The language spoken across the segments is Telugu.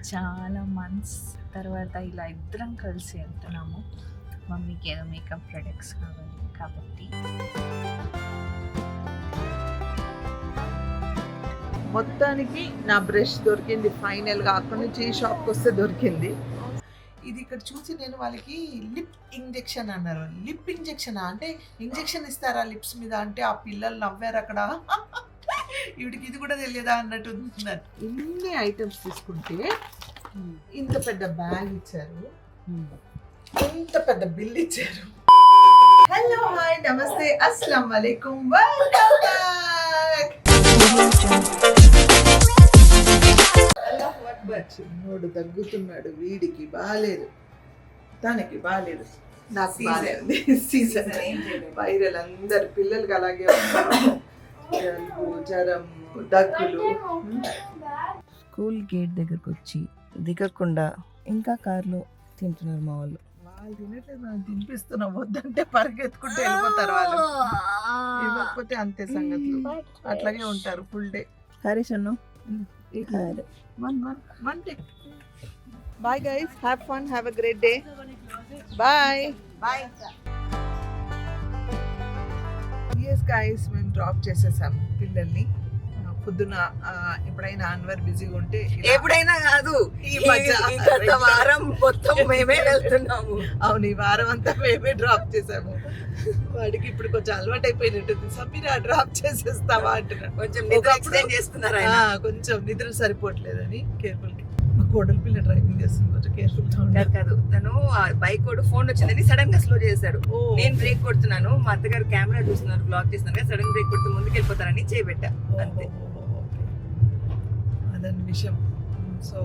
చాలా మంత్స్ తర్వాత ఇలా ఇద్దరం కలిసి వెళ్తున్నాము. మమ్మీకి ఏదో మేకప్ ప్రొడక్ట్స్ కావాలి కాబట్టి. మొత్తానికి నా బ్రష్ దొరికింది ఫైనల్గా. అక్కడి నుంచి ఈ షాప్కి వస్తే దొరికింది. ఇది ఇక్కడ చూసి నేను వాళ్ళకి లిప్ ఇంజెక్షన్ అన్నారు. లిప్ ఇంజెక్షన్ అంటే ఇంజెక్షన్ ఇస్తారా లిప్స్ మీద అంటే ఆ పిల్లలు నవ్వారు అక్కడ. వీడికి ఇది కూడా తెలియదా అన్నట్టు ఉంటున్నారు. ఇన్ని ఐటమ్స్ తీసుకుంటే ఇంత పెద్ద బ్యాగ్ ఇచ్చారు, ఇంత పెద్ద బిల్ ఇచ్చారు. హలో, హాయ్, నమస్తే, అస్సలం వాలేకుం, వెల్కమ్ బ్యాక్. చిన్నోడు దగ్గుతున్నాడు, వీడికి బాగాలేదు, తనకి బాగాలేదు, నాకు బాగాలేదు. సీజన్ వైరల్, అందరు పిల్లలకి అలాగే ఉన్నారు. జలుబు, జ్వరం, దగ్గులు. స్కూల్ గేట్ దగ్గరకు వచ్చి దిగకుండా ఇంకా కార్లో తింటున్నారు మా వాళ్ళు. వాళ్ళు తినట్లేదు, మనం తినిపిస్తున్నాం. వద్దంటే పరిగెత్తుకుంటూ వెళ్ళిపోతారు వాళ్ళు. ఇవ్వకపోతే అంతే సంగతులు, అట్లాగే ఉంటారు ఫుల్ డే. హరీష్ అన్న bye guys, have fun, have a great day. Bye bye. Yes guys, మేము డ్రాప్ చేసేసాం పిల్లల్ని. పొద్దున ఎప్పుడైనా అన్వర్ బిజీగా ఉంటే, ఎప్పుడైనా కాదు, ఈ మధ్య గత వారం మొత్తం మేమే వెళ్తున్నాము. అవును, ఈ వారం అంతా మేమే డ్రాప్ చేసాము. వాడికి ఇప్పుడు కొంచెం అలవాటు అయిపోయినట్టుంది. సమీరా డ్రాప్ చేసేస్తావా అంటున్నాడు. కొంచెం నిద్ర ఎక్స్టెండ్ చేస్తున్నారు ఆయన. కొంచెం నిద్ర సరిపోవట్లేదని కేర్ఫుల్ గా. మా కోడలి పిల్ల డ్రైవింగ్ చేస్తుంది, కొంచెం కేర్ఫుల్ గా ఉండాలి. కాదు, తను బైక్ కూడా ఫోన్ వచ్చిందని సడన్ గా స్లో చేశాడు. నేను బ్రేక్ కొడుతున్నాను, మా అత్తగారు కెమెరా చూస్తున్నారు, బ్లాక్ చేస్తున్నారు, సడన్ బ్రేక్ కొడుతూ ముందుకు వెళ్ళిపోతారని చేయబెట్టా అంతే. అదని విషయం. సో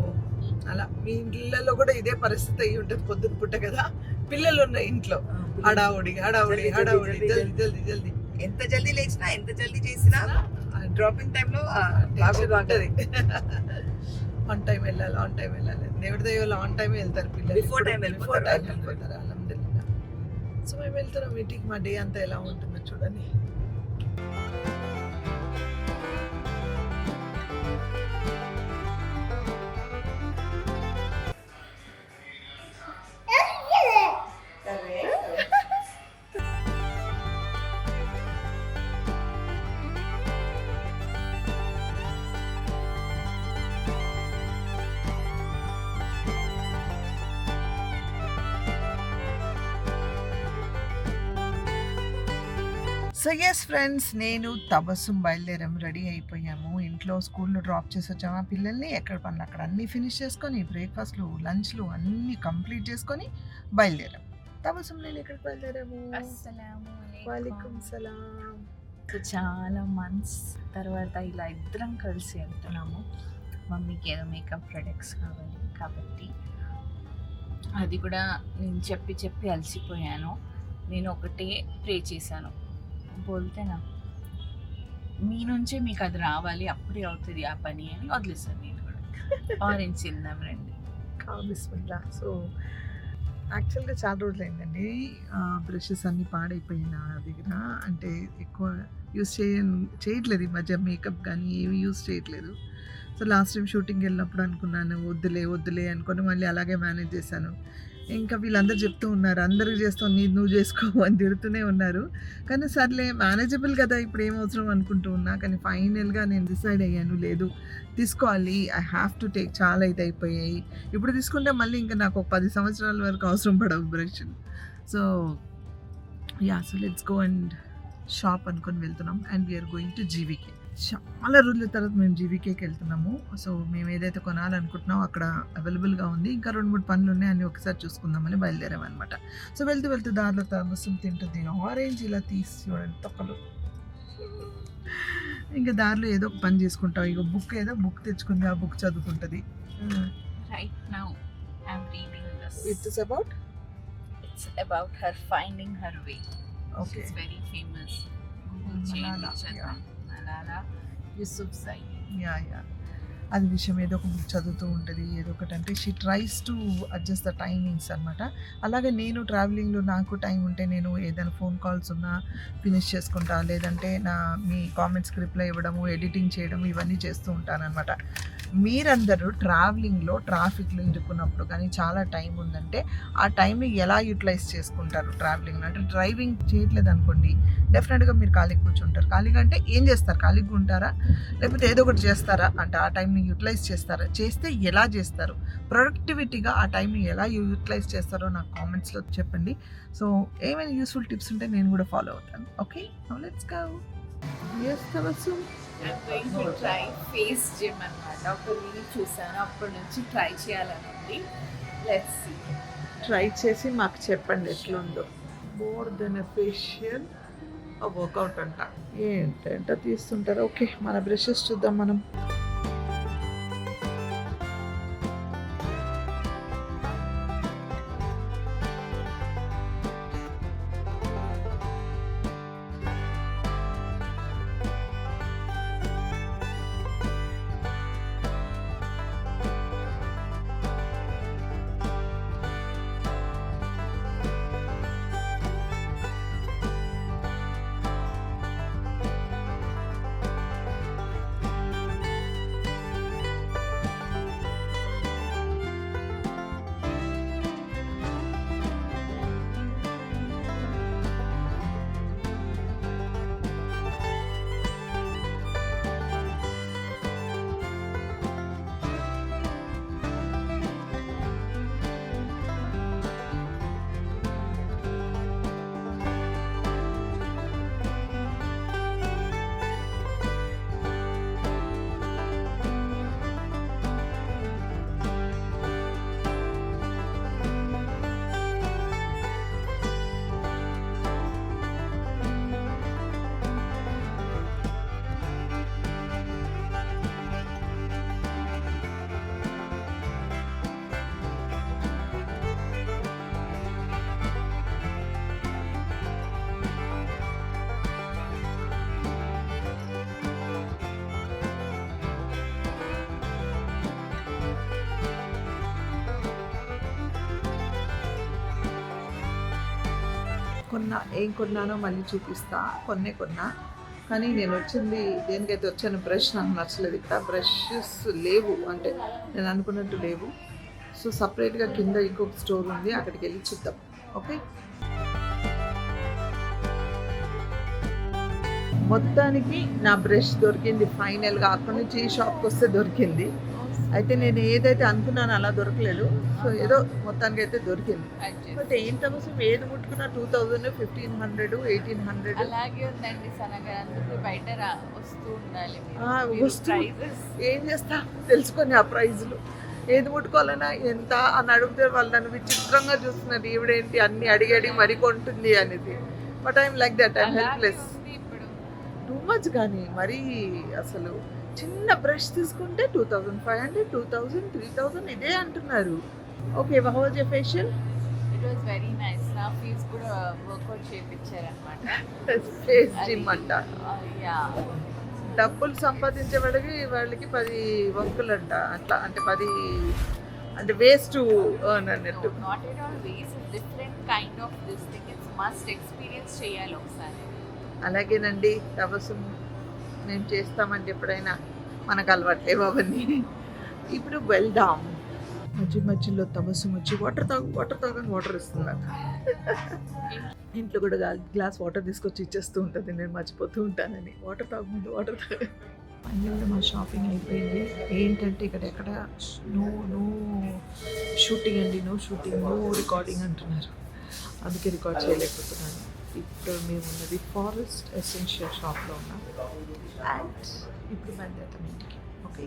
అలా మీ ఇళ్ళల్లో కూడా ఇదే పరిస్థితి అయ్యి ఉంటుంది. పొద్దున పుట్ట కదా, పిల్లలు ఉన్న ఇంట్లో హడావుడి హడావుడి హడావుడి, జల్దీ జల్దీ జల్దీ. ఎంత జల్దీ లేచినా, ఎంత జల్దీ చేసినా డ్రాపింగ్ టైంలో ఉంటుంది. ఆన్ టైం వెళ్ళాలి, ఆన్ టైం వెళ్ళాలి. దేవుడి దైవాలు ఆన్ టైం వెళ్తారు పిల్లలు. బిఫోర్ టైం వెళ్ళిపోతారు. అల్హమ్దులిల్లా. సో మేము వెళ్తున్నాం ఇంటికి. మా డే అంతా ఎలా ఉంటుందో చూడండి. సో ఎస్ ఫ్రెండ్స్, నేను తబస్సుం బయలుదేరాం, రెడీ అయిపోయాము. ఇంట్లో స్కూల్లో డ్రాప్ చేసి వచ్చాము ఆ పిల్లల్ని. ఎక్కడ పనులు అక్కడ అన్నీ ఫినిష్ చేసుకొని, బ్రేక్ఫాస్ట్లు, లంచ్లు అన్నీ కంప్లీట్ చేసుకొని బయలుదేరాం. తబస్సుం నేను ఎక్కడికి బయలుదేరాము? వాలేకుం సలాం. చాలా మంత్స్ తర్వాత ఇలా ఇద్దరం కలిసి వెళ్తున్నాము. మమ్మీకి ఏదో మేకప్ ప్రొడక్ట్స్ కావాలి కాబట్టి. అది కూడా నేను చెప్పి చెప్పి అలసిపోయాను. నేను ఒకటే ప్రే చేశాను, బోల్తేనా మీ నుంచే మీకు అది రావాలి, అప్పుడే అవుతుంది ఆ పని అని వదిలేసాను. నేను కూడా ఆరెంజ్ తిందాం రండి. బిస్మిల్లా. సో యాక్చువల్గా చాలా రోజులు అయిందండి, బ్రషెస్ అన్నీ పాడైపోయిన నా దగ్గర. అంటే ఎక్కువ యూస్ చేయట్లేదు ఈ మధ్య, మేకప్ కానీ ఏమి యూస్ చేయట్లేదు. సో లాస్ట్ టైం షూటింగ్కి వెళ్ళినప్పుడు అనుకున్నాను వద్దులే అనుకొని మళ్ళీ అలాగే మేనేజ్ చేశాను. ఇంకా వీళ్ళందరూ చెప్తూ ఉన్నారు, అందరికి చేస్తావు, నువ్వు చేసుకో అని తిడుతూనే ఉన్నారు. కానీ సర్లే, మేనేజబుల్ కదా, ఇప్పుడు ఏం అవసరం అనుకుంటూ ఉన్నా. కానీ ఫైనల్గా నేను డిసైడ్ అయ్యాను, లేదు తీసుకోవాలి, ఐ హ్యావ్ టు టేక్. చాలా ఇది అయిపోయాయి, ఇప్పుడు తీసుకుంటే మళ్ళీ ఇంకా నాకు ఒక 10 సంవత్సరాల వరకు అవసరం పడవు brush. So let's go and shop అనుకొని వెళ్తున్నాం. And we're going to GVK. చాలా రోజుల తర్వాత మేము జీవీకేకి వెళ్తున్నాము. సో మేము ఏదైతే కొనాలనుకుంటున్నామో అక్కడ అవైలబుల్గా ఉంది. ఇంకా 2-3 పనులు ఉన్నాయి, అన్నీ ఒకసారి చూసుకుందామని బయలుదేరామన్నమాట. సో వెళ్తూ దారిలో తబస్సుం తింటుంది ఆరెంజ్. ఇలా తీసి చూడండి తొక్కలు. ఇంకా దారిలో ఏదో ఒక పని చేసుకుంటాం. ఇక బుక్ తెచ్చుకుంది, ఆ బుక్ చదువుకుంటుంది. Right now I'm reading this. It's about her finding her way. Okay. She's very famous. Malala Yousafzai. Yeah. అది విషయం ఏదో ఒక బుక్ చదువుతూ ఉంటుంది, ఏదో ఒకటి. అంటే she tries to adjust the timings అనమాట. అలాగే నేను ట్రావెలింగ్లో నాకు టైం ఉంటే నేను ఏదైనా ఫోన్ కాల్స్ ఉన్నా ఫినిష్ చేసుకుంటా, లేదంటే మీ కామెంట్స్కి రిప్లై ఇవ్వడము, ఎడిటింగ్ చేయడం, ఇవన్నీ చేస్తూ ఉంటాను అనమాట. మీరందరూ ట్రావెలింగ్లో ట్రాఫిక్లో ఇరుక్కున్నప్పుడు కానీ చాలా టైం ఉందంటే ఆ టైంని ఎలా యూటిలైజ్ చేసుకుంటారు ట్రావెలింగ్లో? అంటే డ్రైవింగ్ చేయట్లేదు అనుకోండి, డెఫినెట్గా మీరు ఖాళీగా కూర్చుంటారు. ఖాళీగా అంటే ఏం చేస్తారు? ఖాళీగా ఉంటారా, లేకపోతే ఏదో ఒకటి చేస్తారా? అంటే ఆ టైంని యూటిలైజ్ చేస్తారా? చేస్తే ఎలా చేస్తారు? ప్రొడక్టివిటీగా ఆ టైంని ఎలా యూటిలైజ్ చేస్తారో నాకు కామెంట్స్లో చెప్పండి. సో ఏమైనా యూస్ఫుల్ టిప్స్ ఉంటే నేను కూడా ఫాలో అవుతాను. Okay, now let's go. yes Tabassum. I'm going to try face gym అన్నమాట. ఒక రీల్ చూసాను, అప్పటి నుంచి ట్రై చేయాలని ఉంది. Let's see. ట్రై చేసి మాకు చెప్పండి ఎట్లుందో. మోర్ దెన్ ఎ ఫేషియల్ వర్కౌట్ అంట. ఏంటంట తీస్తుంటారు. ఓకే, మన బ్రషెస్ చూద్దాం మనం. ఏం కొన్నానో మళ్ళీ చూపిస్తా. కొన్నా కానీ నేను వచ్చింది దేనికైతే వచ్చాను, బ్రష్ నాకు నచ్చలేదు. ఇక్కడ బ్రషెస్ లేవు, అంటే నేను అనుకున్నట్టు లేవు. సో సపరేట్గా కింద ఇంకొక స్టోర్ ఉంది, అక్కడికి వెళ్ళి చూద్దాం. ఓకే, మొత్తానికి నా బ్రష్ దొరికింది ఫైనల్గా. అక్కడి నుంచి ఈ షాప్కి వస్తే దొరికింది. అయితే నేను ఏదైతే అనుకున్నానో అలా దొరకలేదు. సో ఏదో మొత్తానికి అయితే దొరికింది. బట్ ఏం తమసం ఏది ముట్టుకున్నా 2000, 1500, 1800 అలాగే ఉందండి సనగా. అందుకే బయట వస్తూ ఉండాలి. ఏం చేస్తా తెలుసుకొని ఆ ప్రైజ్లు. ఏది ముట్టుకోవాలన్నా ఎంత అని అడిగితే వాళ్ళు నన్ను విచిత్రంగా చూస్తున్నారు. ఈవిడేంటి అన్ని అడిగి మరీ కొంటుంది అనేది. But I'm like that, I'm helpless. Too much కానీ మరీ అసలు చిన్న బ్రష్ తీసుకుంటే 2500, 2000, 3000 ఇదే అంటున్నారు. Okay, how was your facial? It was very nice. నా ఫీజ్ కూడా వర్కౌట్ చేయించారనమాట. ఫేస్ జిమ్ అంట. యా, డబ్బులు సంపాదించే వాళ్ళకి 10 వంకులంట. అట్లా అంటే 10 అంటే వేస్ట్ అన్నట్టు. Not at all waste, different kind of this thing. It's must experience చేయాలి ఒకసారి. అలాగేనండి తపస్సు, నేను చేస్తామని ఎప్పుడైనా మనకు అలవాట్లేవు అవన్నీ. ఇప్పుడు వెళ్దాం. మధ్యలో తపస్సు వచ్చి వాటర్ తాగని వాటర్ ఇస్తున్నారు. ఇంట్లో కూడా గ్లాస్ వాటర్ తీసుకొచ్చి ఇచ్చేస్తూ ఉంటుంది, నేను మర్చిపోతూ ఉంటానని. వాటర్ తాగ. ఫైనల్గా మా షాపింగ్ అయిపోయింది. ఏంటంటే ఎక్కడ నో షూటింగ్ అండి, నో షూటింగ్, నో రికార్డింగ్ అంటున్నారు. అందుకే రికార్డ్ చేయలేకపోతున్నాను. ఇప్పుడు మేము ఉన్నది ఫారెస్ట్ ఎసెన్షియల్ షాప్లో ఉన్నాం. అండ్ ఇప్పుడు బయలుదేరుతాం ఇంటికి. ఓకే,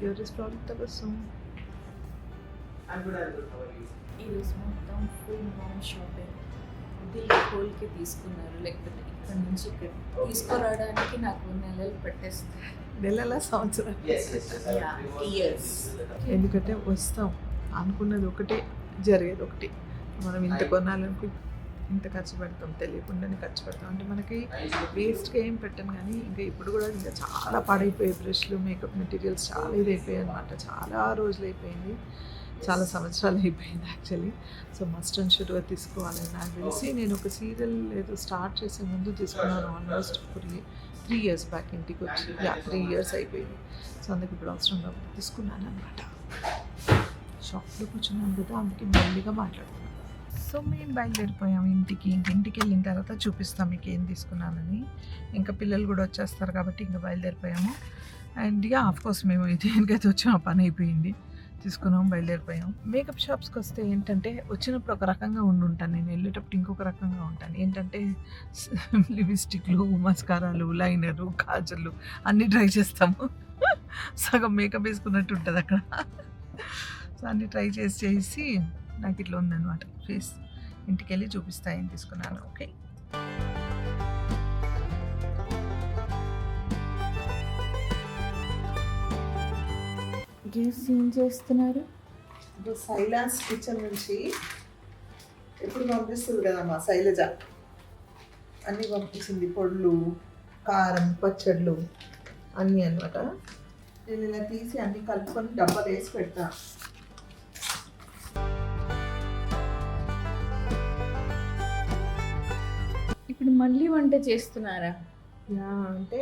యూర్ ఇస్ ప్రాబ్లమ్ తపస్సు. ఈరోజు మొత్తం ఫుల్ హోమ్ షాపింగ్. హోల్కి తీసుకున్నారు, లేకపోతే ఇక్కడ నుంచి ఇక్కడ తీసుకురావడానికి నాకు నెలలు పట్టేస్తుంది. నెలల సంవత్సరం, ఇయర్స్. ఎందుకంటే వస్తాం అనుకున్నది ఒకటే, జరిగేది ఒకటి. మనం ఇంత కొనాలనుకు ఇంత ఖర్చు పెడతాం, తెలియకుండానే ఖర్చు పెడతాం. అంటే మనకి వేస్ట్గా ఏం పెట్టాను, కానీ ఇంకా ఇప్పుడు కూడా ఇంకా చాలా పాడైపోయాయి బ్రష్లు, మేకప్ మెటీరియల్స్ చాలా ఇదైపోయాయి అనమాట. చాలా రోజులు అయిపోయింది, చాలా సంవత్సరాలు అయిపోయింది యాక్చువల్లీ. సో మస్ట్ అండ్ షుడ్గా తీసుకోవాలని నాకు తెలిసి నేను ఒక సీరియల్ ఏదో స్టార్ట్ చేసే ముందు తీసుకున్నాను. ఆల్మోస్ట్ 3 ఇయర్స్ బ్యాక్ ఇంటికి వచ్చి 3 ఇయర్స్ అయిపోయింది. సో అందుకు ఇప్పుడు అవసరం కాబట్టి తీసుకున్నాను అనమాట. షాప్లో కూర్చున్నాను కదా, అందుకే మెల్లిగా మాట్లాడుతున్నాను. సో మేము బయలుదేరిపోయాము ఇంటికి వెళ్ళిన తర్వాత చూపిస్తాం మీకు ఏం తీసుకున్నానని. ఇంకా పిల్లలు కూడా వచ్చేస్తారు కాబట్టి ఇంకా బయలుదేరిపోయాము. అండ్ ఆఫ్కోర్స్ మేము దేనికైతే వచ్చాం ఆ పని అయిపోయింది, తీసుకున్నాం, బయలుదేరిపోయాం. మేకప్ షాప్స్కి వస్తే ఏంటంటే వచ్చినప్పుడు ఒక రకంగా ఉంటాను, నేను వెళ్ళేటప్పుడు ఇంకొక రకంగా ఉంటాను. ఏంటంటే లిప్స్టిక్లు, మస్కారాలు, లైనరు, కాజళ్ళు అన్నీ ట్రై చేస్తాము. సగం మేకప్ వేసుకున్నట్టు ఉంటుంది అక్కడ. సో అన్నీ ట్రై చేసి నాకు ఇట్లా ఉందన్నమాట ఫేస్. ఇంటికి వెళ్ళి చూపిస్తా ఏం తీసుకున్నాను. ఓకే, జ్యూస్ ఏం చేస్తున్నారు? ఇప్పుడు శైలాస్ కిచెన్ నుంచి ఎప్పుడు పంపిస్తుంది కదా మా శైలజ, అన్నీ పంపించింది, పొడులు, కారం, పచ్చళ్ళు అన్నీ అనమాట. నేను ఇలా తీసి అన్నీ కలుపుకొని డబ్బాలు వేసి పెడతా. ఇప్పుడు మళ్ళీ వంట చేస్తున్నారా? అంటే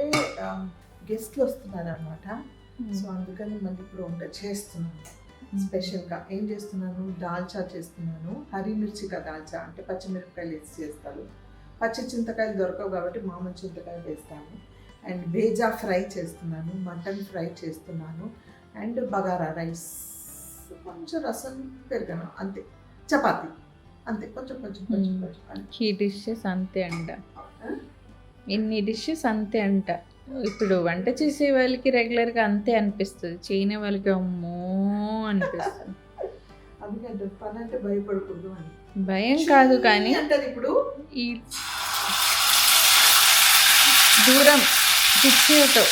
గెస్ట్లు వస్తున్నారు అనమాట. సో అందుకని మళ్ళీ ఇప్పుడు వంట చేస్తున్నాను. స్పెషల్గా ఏం చేస్తున్నాను, దాల్చా చేస్తున్నాను. హరి మిర్చిగా దాల్చా అంటే పచ్చిమిరపకాయలు వేసి చేస్తాను. పచ్చి చింతకాయలు దొరకవు కాబట్టి మామూలు చింతకాయలు వేస్తాను. అండ్ బేజా ఫ్రై చేస్తున్నాను, మటన్ ఫ్రై చేస్తున్నాను, అండ్ బగారా రైస్, కొంచెం రసం, పెరగను, అంతే. చపాతి అంతే, కొంచెం ఈ డిషెస్ అంతే అంట, ఇన్ని డిషెస్ అంతే అంట. ఇప్పుడు వంట చేసే వాళ్ళకి రెగ్యులర్గా అంతే అనిపిస్తుంది, చేయని వాళ్ళకి అమ్మో అనిపిస్తుంది. అందుకంటే పని అంటే భయపడకూడదు అని. భయం కాదు కానీ అంటే ఇప్పుడు ఈ దూరం పిచ్చితో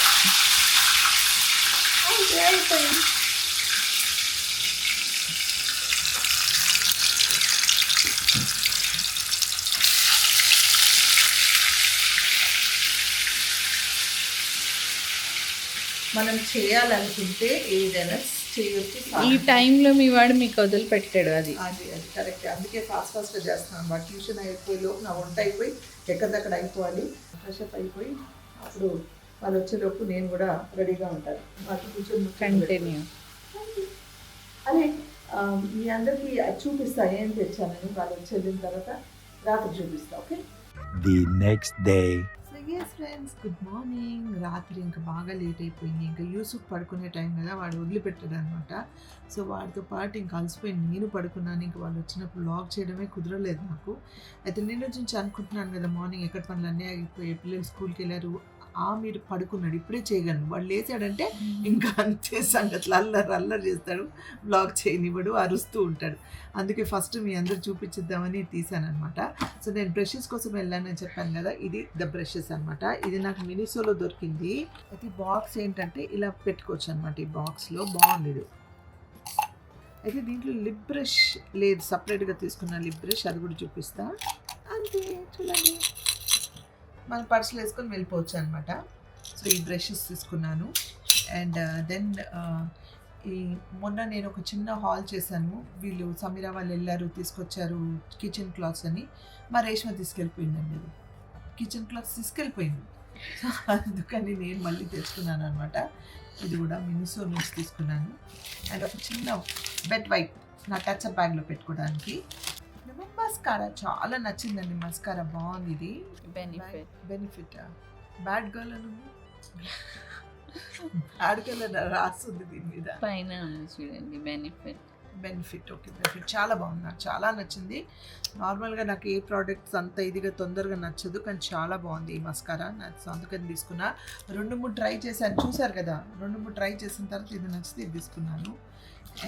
మనం చేయాలనుకుంటే ఏదైనా చేయొచ్చు. ఈ టైంలో మీ వాడు మీకు వదిలిపెట్టాడు, అది అది కరెక్ట్. అందుకే ఫాస్ట్గా చేస్తున్నాను. మా ట్యూషన్ అయిపోయి లోపు నా వంట అయిపోయి ఎక్కడిదక్కడ అయిపోవాలి, ఫ్రెషప్ అయిపోయి అప్పుడు వాళ్ళు వచ్చేలోపు నేను కూడా రెడీగా ఉంటాను. మాకు కూర్చొని కంటిన్యూ. అదే మీ అందరికీ చూపిస్తా ఏం తెచ్చానని. వాళ్ళు వచ్చి వెళ్ళిన తర్వాత రాత్రి చూపిస్తా. Okay, the next day. So yes friends, good morning. రాత్రి ఇంకా బాగా లేట్ అయిపోయింది. ఇంకా యూసుఫ్ పడుకునే టైం కదా, వాడు వదిలిపెట్టాడు అనమాట. సో వాడితో పాటు ఇంకా అలసిపోయి నేను పడుకున్నాను. ఇంకా వాళ్ళు వచ్చినప్పుడు లాగ్ చేయడమే కుదరలేదు నాకు. అయితే నేను నుంచి అనుకుంటున్నాను కదా, మార్నింగ్ ఎక్కడ పనులు అన్నీ ఆగిపోయి పిల్లలు స్కూల్కి వెళ్ళారు, మీరు పడుకున్నాడు, ఇప్పుడే చేయగలను. వాడు లేచాడంటే ఇంకా అంతే సంగతులు, అల్లరి చేస్తాడు, బ్లాగ్ చేయనివ్వడు, అరుస్తూ ఉంటాడు. అందుకే ఫస్ట్ మీ అందరు చూపించిద్దామని తీసాను అనమాట. సో నేను బ్రషెస్ కోసం వెళ్ళానని చెప్పాను కదా, ఇది ద బ్రషెస్ అనమాట. ఇది నాకు మినిసోలో దొరికింది. అయితే బాక్స్ ఏంటంటే ఇలా పెట్టుకోవచ్చు అనమాట. ఈ బాక్స్లో బాగుంది ఇది. అయితే దీంట్లో లిప్ బ్రష్ లేదు, సపరేట్గా తీసుకున్న లిప్ బ్రష్, అది కూడా చూపిస్తా. అంతే, చూడండి, మన పర్సులు వేసుకొని వెళ్ళిపోవచ్చు అనమాట. సో ఈ బ్రషెస్ తీసుకున్నాను. అండ్ దెన్ ఈ మొన్న నేను ఒక చిన్న హాల్ చేశాను. వీళ్ళు సమీరా వాళ్ళు వెళ్ళారు, తీసుకొచ్చారు కిచెన్ క్లాత్స్ అని. మా రేష్మ తీసుకెళ్ళిపోయిందండి, ఇది కిచెన్ క్లాత్స్ తీసుకెళ్ళిపోయింది. అందుకని నేను మళ్ళీ తెచ్చుకున్నాను అనమాట. ఇది కూడా మినిసో నుంచి తీసుకున్నాను. అండ్ ఒక చిన్న బెడ్ వైప్ నా టచ్అప్ బ్యాగ్లో పెట్టుకోవడానికి. మస్కారా చాలా నచ్చిందండి, మస్కారా బాగుంది. ఇది బెనిఫిట్ బ్యాడ్ గర్ల్ అని ఉంది, బ్యాడ్ గర్ల్ అని రాస్తుంది దీని మీద పైన చూడండి, బెనిఫిట్. ఓకే, బెనిఫిట్ చాలా బాగుంది, నాకు చాలా నచ్చింది. నార్మల్గా నాకు ఏ ప్రోడక్ట్స్ అంత ఇదిగా తొందరగా నచ్చదు, కానీ చాలా బాగుంది ఈ మస్కారా. నాకు అందుకని తీసుకున్నా. 2-3 ట్రై చేశాను, చూసారు కదా. 2-3 ట్రై చేసిన తర్వాత ఇది నచ్చితే ఇది తీసుకున్నాను.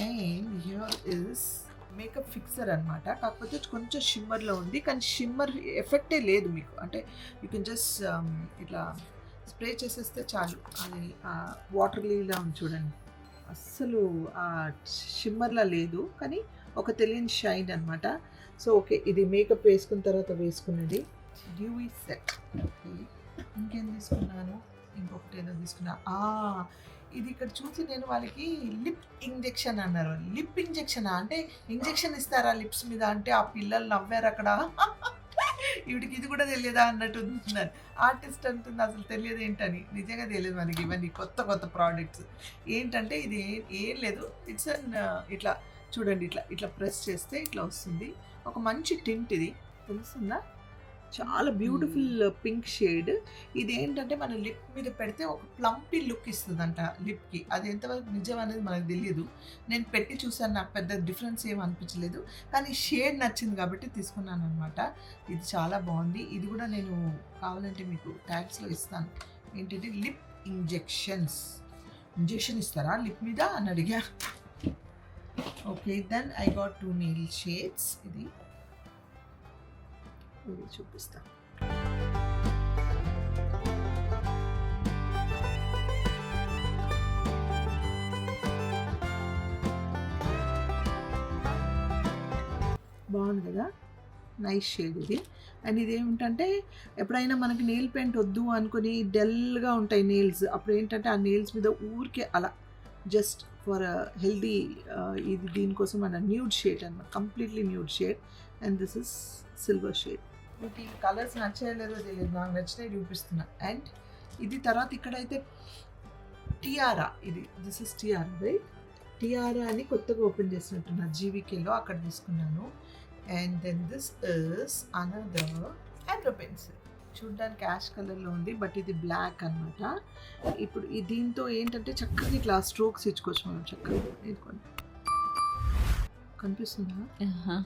And here is makeup fixer అనమాట. కాకపోతే కొంచెం షిమ్మర్లో ఉంది, కానీ షిమ్మర్ ఎఫెక్టే లేదు మీకు. అంటే యూ కెన్ జస్ట్ ఇట్లా స్ప్రే చేసేస్తే చాలు. అది వాటర్ లీలా ఉంది చూడండి, అస్సలు షిమ్మర్లా లేదు, కానీ ఒక తెలియని షైన్ అనమాట. సో ఓకే, ఇది మేకప్ వేసుకున్న తర్వాత వేసుకున్నది డ్యూవీ సెట్. ఇంకేం తీసుకున్నాను, ఇంకొకటి ఏదో తీసుకున్నా. ఇది ఇక్కడ చూసి నేను వాళ్ళకి లిప్ ఇంజెక్షన్ అన్నారు. లిప్ ఇంజెక్షనా అంటే ఇంజెక్షన్ ఇస్తారా లిప్స్ మీద అంటే ఆ పిల్లలు నవ్వారు అక్కడ. వీడికి ఇది కూడా తెలియదా అన్నట్టు ఉంటున్నాను. ఆర్టిస్ట్ అంటుంది అసలు తెలియదు ఏంటని. నిజంగా తెలియదు మనకి ఇవన్నీ కొత్త కొత్త ప్రోడక్ట్స్. ఏంటంటే ఇది ఏం లేదు, ఇట్స్ అన్ ఇట్లా చూడండి, ఇట్లా ఇట్లా ప్రెస్ చేస్తే ఇట్లా వస్తుంది. ఒక మంచి టింట్ ఇది, తెలుస్తుందా? చాలా బ్యూటిఫుల్ పింక్ షేడ్. ఇది ఏంటంటే మన లిప్ మీద పెడితే ఒక ప్లంపీ లుక్ ఇస్తుందంట లిప్కి. అది ఎంతవరకు నిజం అనేది మనకు తెలియదు. నేను పెట్టి చూసాను, నాకు పెద్ద డిఫరెన్స్ ఏం అనిపించలేదు, కానీ షేడ్ నచ్చింది కాబట్టి తీసుకున్నాను అనమాట. ఇది చాలా బాగుంది. ఇది కూడా నేను కావాలంటే మీకు ట్యాగ్స్లో ఇస్తాను. ఏంటంటే లిప్ ఇంజెక్షన్ ఇస్తారా లిప్ మీద అని అడిగా. Okay, then I got 2 nail shades. ఇది చూపిస్తా. బాగుంది కదా, నైస్ షేడ్ ఇది. అండ్ ఇది ఏమిటంటే ఎప్పుడైనా మనకి నెయిల్ పెయింట్ వద్దు అనుకుని డల్గా ఉంటాయి నెయిల్స్, అప్పుడు ఏంటంటే ఆ నెయిల్స్ మీద ఊరికే అలా జస్ట్ ఫర్ హెల్దీ ఇది దీనికోసం మన న్యూడ్ షేడ్ అన్నమాట, completely nude shade. And this is silver shade. మీకు ఈ కలర్స్ నచ్చేయలేదో తెలియదు, నాకు నచ్చినవి చూపిస్తున్నా. అండ్ ఇది తర్వాత ఇక్కడైతే టియారా, ఇది this is tiara right, tiara అని కొత్తగా ఓపెన్ చేసినట్టున్నా జీవికేలో, అక్కడ తీసుకున్నాను. And then this is another eyebrow pencil. చూడ్డానికి యాష్ కలర్లో ఉంది, బట్ ఇది బ్లాక్ అనమాట. ఇప్పుడు ఈ దీంతో ఏంటంటే చక్కగా ఇట్లా స్ట్రోక్స్ ఇచ్చుకోవచ్చు మనం చక్కగా. నేర్చుకోండి, కనిపిస్తుందా?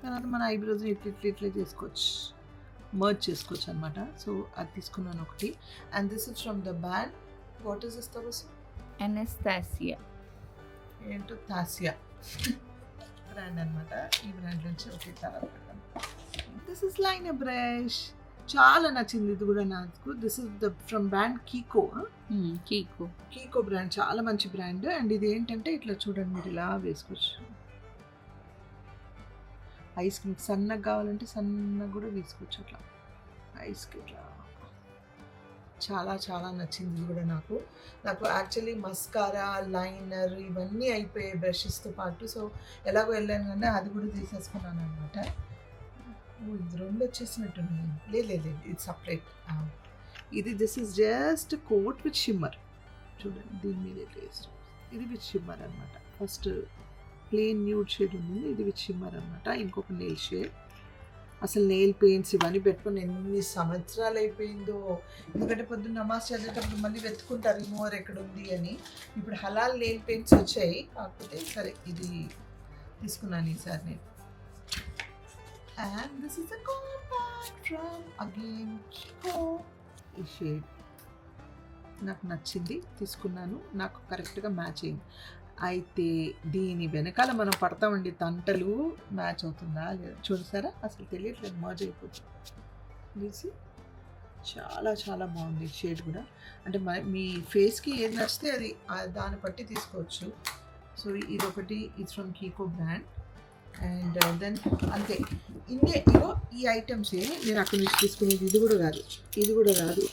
తర్వాత మన ఐబ్రోస్ ఇట్లా చేసుకోవచ్చు, మర్జ్ చేసుకోవచ్చు అనమాట. సో అది తీసుకున్నాను ఒకటి. And this is from the brand, what is this తబస్? అనస్తాసియా. ఏంటో తాసియా బ్రాండ్ అనమాట. ఈ బ్రాండ్ నుంచి ఒకటి తర్వాత పెట్టాను. దిస్ ఇస్ లైనర్ బ్రష్, చాలా నచ్చింది ఇది కూడా నాకు. This is the from brand Kiko. Kiko brand చాలా మంచి బ్రాండ్. అండ్ ఇది ఏంటంటే ఇట్లా చూడండి, మీరు ఇలా వేసుకోవచ్చు. ఐస్కి మీకు సన్నగా కావాలంటే సన్నగా కూడా తీసుకోవచ్చు అట్లా ఐస్కి ఇట్లా. చాలా చాలా నచ్చింది ఇది కూడా నాకు. యాక్చువల్లీ మస్కారా, లైనర్ ఇవన్నీ అయిపోయాయి బ్రషెస్తో పాటు. సో ఎలాగో వెళ్ళాను కానీ అది కూడా తీసేసుకున్నాను అనమాట. ఇది 2 వచ్చేసినట్టున్నాయి. లేదు, ఇది సపరేట్. ఇది this is just coat with shimmer. చూడండి దీని మీద టేస్ట్. ఇది విత్ షిమ్మర్ అనమాట. ఫస్ట్ ప్లెయిన్ న్యూడ్ షేడ్ ఉంది, ఇది విత్ షిమ్మర్ అనమాట. ఇంకొక నెయిల్ షేడ్. అసలు నెయిల్ పెయింట్స్ ఇవన్నీ పెట్టుకుని ఎన్ని సంవత్సరాలు అయిపోయిందో. ఎందుకంటే పొద్దున్న నమాజ్ చదివేటప్పుడు మళ్ళీ వెతుకుంటారు రిమూవర్ ఎక్కడ ఉంది అని. ఇప్పుడు హలాల్ నెయిల్ పెయింట్స్ వచ్చాయి, కాకపోతే సరే ఇది తీసుకున్నాను ఈసారి నేను. And this is a compact from again Kiko. ఈ షేడ్ నాకు నచ్చింది, తీసుకున్నాను. నాకు కరెక్ట్గా మ్యాచ్ అయింది. అయితే దీని వెనకాల మనం పడతామండి తంటలు, మ్యాచ్ అవుతుందా లేదా చూసారా? అసలు తెలియట్లేదు, మర్జ్ అయిపోతుంది. చాలా చాలా బాగుంది షేడ్ కూడా. అంటే మీ ఫేస్కి ఏది నచ్చితే అది దాన్ని బట్టి తీసుకోవచ్చు. సో ఇదొకటి, ఇది ఫ్రమ్ కీకో బ్రాండ్. అండ్ దెన్ అంతే, ఇగో ఈ ఐటమ్సే నేను అక్కడి నుంచి తీసుకునేది. ఇది కూడా కాదు,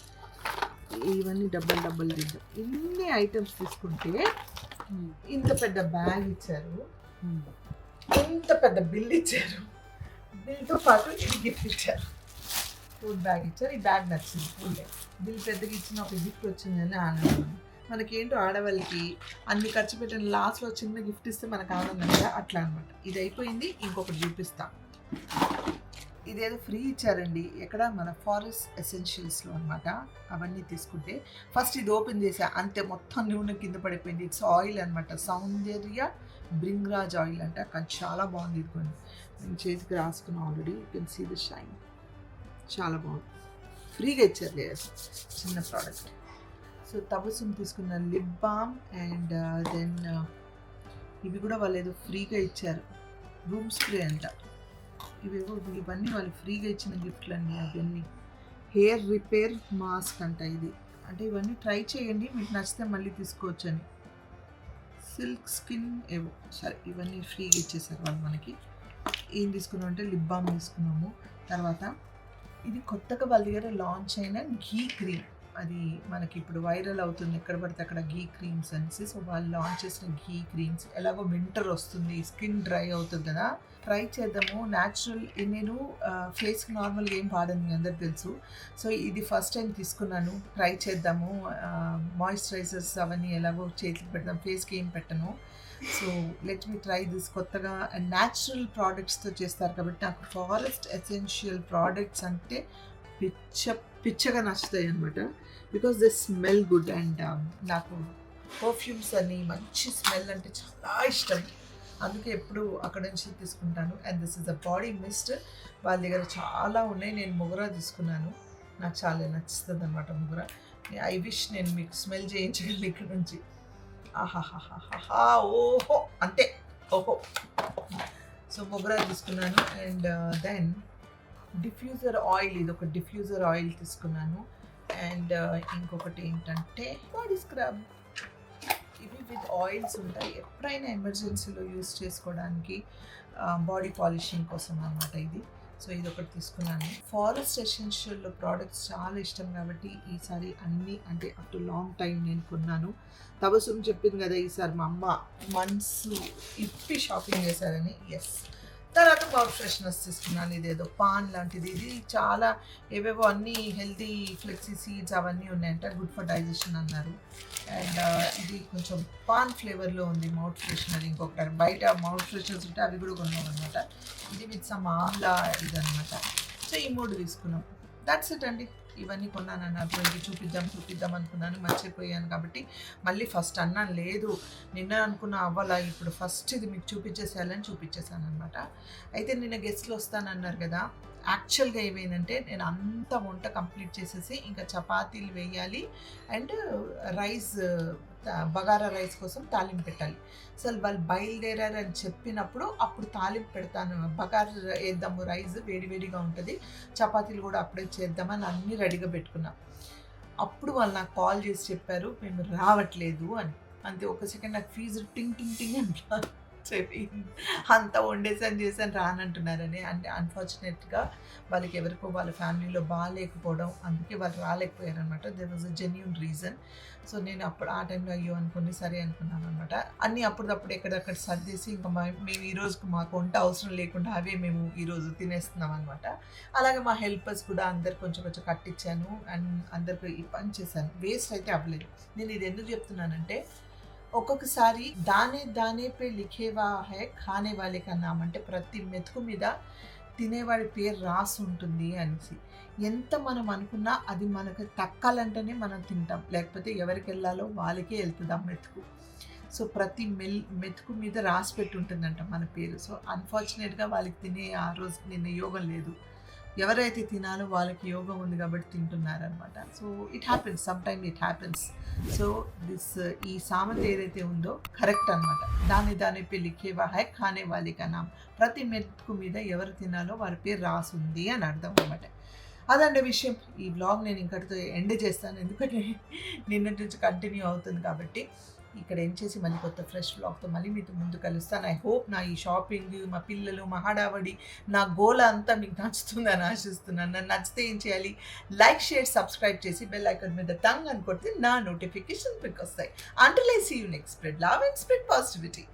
ఇవన్నీ డబ్బలు తింటాం. ఇన్ని ఐటమ్స్ తీసుకుంటే ఇంత పెద్ద బ్యాగ్ ఇచ్చారు, ఇంత పెద్ద బిల్ ఇచ్చారు, బిల్తో పాటు ఇది గిఫ్ట్ ఇచ్చారు, ఫుడ్ బ్యాగ్ ఇచ్చారు. ఈ బ్యాగ్ నచ్చింది, ఫుల్ బిల్ పెద్దగా ఇచ్చిన ఒక గిఫ్ట్ వచ్చిందని ఆనందం. మనకేంటో ఆడవాళ్ళకి అన్ని ఖర్చు పెట్టిన లాస్ట్లో చిన్న గిఫ్ట్ ఇస్తే మనకు ఆనందం కదా, అట్లా అనమాట. ఇది అయిపోయింది, ఇంకొకటి చూపిస్తా. ఇదేదో ఫ్రీ ఇచ్చారండి, ఎక్కడ మన ఫారెస్ట్ ఎసెన్షియల్స్లో అనమాట. అవన్నీ తీసుకుంటే ఫస్ట్ ఇది ఓపెన్ చేసా, అంతే మొత్తం నూనె కింద పడిపోయింది. ఇట్స్ ఆయిల్ అనమాట, సౌందర్య బ్రింగ్రాజ్ ఆయిల్ అంట. కానీ చాలా బాగుంది. ఇది కొన్ని నేను చేతికి రాసుకున్నాను already, you can see the shine. చాలా బాగుంది, ఫ్రీగా ఇచ్చారు లేదు, చిన్న ప్రోడక్ట్. సో తబసుమ్ తీసుకున్న లిప్ బామ్. అండ్ దెన్ ఇవి కూడా వాళ్ళు ఏదో ఫ్రీగా ఇచ్చారు, రూమ్ స్ప్రే అంట. ఇవన్నీ వాళ్ళు ఫ్రీగా ఇచ్చిన గిఫ్ట్లు అండి. అవన్నీ హెయిర్ రిపేర్ మాస్క్ అంట. ఇది అంటే ఇవన్నీ ట్రై చేయండి, మీకు నచ్చితే మళ్ళీ తీసుకోవచ్చు అని. సిల్క్ స్కిన్ ఏవో, సరే ఇవన్నీ ఫ్రీగా ఇచ్చేసారు వాళ్ళు మనకి. ఏం తీసుకున్నాం అంటే లిప్ బామ్ తీసుకున్నాము. తర్వాత ఇది కొత్తగా వాళ్ళ దగ్గర లాంచ్ అయిన ఘీ క్రీమ్. అది మనకి ఇప్పుడు వైరల్ అవుతుంది ఎక్కడ పడితే అక్కడ ఘీ క్రీమ్స్ అనేసి. సో వాళ్ళు లాంచ్ చేసిన ఘీ క్రీమ్స్, ఎలాగో వింటర్ వస్తుంది, స్కిన్ డ్రై అవుతుంది కదా, ట్రై చేద్దాము. న్యాచురల్, నేను ఫేస్కి నార్మల్గా ఏం వాడను, మీ అందరికి తెలుసు. సో ఇది ఫస్ట్ టైం తీసుకున్నాను, ట్రై చేద్దాము. మాయిశ్చరైజర్స్ అవన్నీ ఎలాగో చేతికి పెడదాం, ఫేస్కి ఏం పెట్టను. So let me try this. కొత్తగా అండ్ న్యాచురల్ ప్రోడక్ట్స్తో చేస్తారు కాబట్టి నాకు ఫారెస్ట్ ఎసెన్షియల్ ప్రోడక్ట్స్ అంటే పిచ్చగా నచ్చుతాయి అనమాట. Because they smell good and నాకు పర్ఫ్యూమ్స్ అని మంచి స్మెల్ అంటే చాలా ఇష్టం. అందుకే ఎప్పుడు అక్కడ నుంచి తీసుకుంటాను. And this is a body mist. వాళ్ళ దగ్గర చాలా ఉన్నాయి. నేను మొగరా తీసుకున్నాను, నాకు చాలా నచ్చుతుంది అనమాట మొగరా. ఐ విష్ నేను మీకు స్మెల్ చేయించగలను ఇక్కడ నుంచి. ఆహాహాహాహా, ఓహో అంతే, ఓహో. సో మొగరా తీసుకున్నాను. అండ్ దెన్ డిఫ్యూజర్ ఆయిల్, ఇది ఒక డిఫ్యూజర్ ఆయిల్ తీసుకున్నాను. అండ్ ఇంకొకటి ఏంటంటే బాడీ స్క్రబ్. ఇవి విత్ ఆయిల్స్ ఉంటాయి, ఎప్పుడైనా ఎమర్జెన్సీలో యూస్ చేసుకోవడానికి, బాడీ పాలిషింగ్ కోసం అన్నమాట ఇది. సో ఇది ఒకటి తీసుకున్నాను. ఫారెస్ట్ ఎసెన్షియల్ ప్రోడక్ట్స్ చాలా ఇష్టం కాబట్టి ఈసారి అన్నీ అంటే అప్ టు లాంగ్ టైం నేను కొన్నాను. తబసుం చెప్పింది కదా ఈసారి మా అమ్మ మనసు ఇప్పి షాపింగ్ చేశారని. ఎస్. తర్వాత మౌత్ ఫ్రెషనర్స్ తీసుకున్నాను. ఇదేదో పాన్ లాంటిది, ఇది చాలా ఏవేవో అన్నీ హెల్తీ ఫ్లెక్సీ సీడ్స్ అవన్నీ ఉన్నాయంట, గుడ్ ఫర్ డైజెషన్ అన్నారు. అండ్ ఇది కొంచెం పాన్ ఫ్లేవర్లో ఉంది మౌత్ ఫ్రెషనర్. ఇంకొకటి బయట మౌత్ ఫ్రెషనర్స్ ఉంటే అవి కూడా కొన్నాం అనమాట. ఇది విత్ సమ్ ఆమ్లా ఇది అనమాట. సో ఈ 3 తీసుకున్నాం. దట్స్ ఇట్ అండి. ఇవన్నీ కొన్నాను అన్నారు, ఇది చూపిద్దాం అనుకున్నాను, మర్చిపోయాను కాబట్టి మళ్ళీ ఫస్ట్ అన్నాను. లేదు నిన్న అనుకున్న అవ్వాలా, ఇప్పుడు ఫస్ట్ ఇది మీకు చూపించేసేయాలని చూపించేసాను అనమాట. అయితే నిన్న గెస్ట్లు వస్తానన్నారు కదా, యాక్చువల్గా ఏమైందంటే నేను అంత వంట కంప్లీట్ చేసేసి ఇంకా చపాతీలు వేయాలి అండ్ రైస్, బగారా రైస్ కోసం తాలింపు పెట్టాలి. అసలు వాళ్ళు బయలుదేరారు అని చెప్పినప్పుడు అప్పుడు తాలింపు పెడతాను, బగారా వేద్దాము, రైస్ వేడివేడిగా ఉంటుంది, చపాతీలు కూడా అప్పుడే చేద్దామని అన్నీ రెడీగా పెట్టుకున్నాం. అప్పుడు వాళ్ళు నాకు కాల్ చేసి చెప్పారు మేము రావట్లేదు అని. అంతే, ఒక సెకండ్ నాకు ఫీజు టింగ్ టింగ్ టింగ్ అంటా చెప్పి అంతా వండేసాను చేశాను రానంటున్నారని. అంటే అన్ఫార్చునేట్గా వాళ్ళకి ఎవరికో వాళ్ళ ఫ్యామిలీలో బాగాలేకపోవడం, అందుకే వాళ్ళు రాలేకపోయారు అనమాట. There was a genuine reason. So నేను అప్పుడు ఆ టైంలో అయ్యో అనుకుని సరే అనుకున్నాను అనమాట. అన్నీ అప్పుడప్పుడు ఎక్కడక్కడ సర్దేసి ఇంకా మేము ఈరోజుకు మాకు వంట అవసరం లేకుండా అవే మేము ఈరోజు తినేస్తున్నాం అనమాట. అలాగే మా హెల్పర్స్ కూడా అందరు కొంచెం కట్టించాను అండ్ అందరికి ఈ పని చేశాను. వేస్ట్ అయితే అవ్వలేదు. నేను ఇది ఎందుకు చెప్తున్నానంటే ఒక్కొక్కసారి దానే పే లిఖేవా హై ఖానే వాలే కా నామ్, అంటే ప్రతి మెతుకు మీద తినేవాడి పేరు రాసి ఉంటుంది అనేసి. ఎంత మనం అనుకున్నా అది మనకు తక్కాలంటేనే మనం తింటాం, లేకపోతే ఎవరికి వెళ్ళాలో వాళ్ళకే వెళ్తుంది ఆ మెతుకు. సో ప్రతి మెతుకు మీద రాసి పెట్టి ఉంటుందంట మన పేరు. సో అన్ఫార్చునేట్గా వాళ్ళకి తినే ఆ రోజు నిన్న యోగం లేదు. ఎవరైతే తినాలో వాళ్ళకి యోగం ఉంది కాబట్టి తింటున్నారనమాట. So it happens, some time it happens. So ఈ సామెత ఏదైతే ఉందో కరెక్ట్ అనమాట. దాని పే లిఖేవా హై ఖానే వాలే కా నామ్, ప్రతి మెతుకు మీద ఎవరు తినాలో వారి పేరు రాసుంది అని అర్థం అనమాట. అదండి విషయం. ఈ బ్లాగ్ నేను ఇంకటితో ఎండ్ చేస్తాను, ఎందుకంటే నిన్నటి నుంచి కంటిన్యూ అవుతుంది కాబట్టి. ఇక్కడ ఏం చేసి మళ్ళీ కొత్త ఫ్రెష్ బ్లాగ్తో మళ్ళీ మీతో ముందు కలుస్తాను. ఐ హోప్ నా ఈ షాపింగ్, మా పిల్లలు, మా హడావడి, నా గోల అంతా మీకు నచ్చుతుందని ఆశిస్తున్నాను. నన్ను నచ్చితే ఏం చేయాలి, లైక్, షేర్, సబ్స్క్రైబ్ చేసి బెల్ ఐకాన్ మీద టంగ్ అని కొడితే నా నోటిఫికేషన్ మీకు వస్తాయి. Until I see you next, spread love and spread positivity.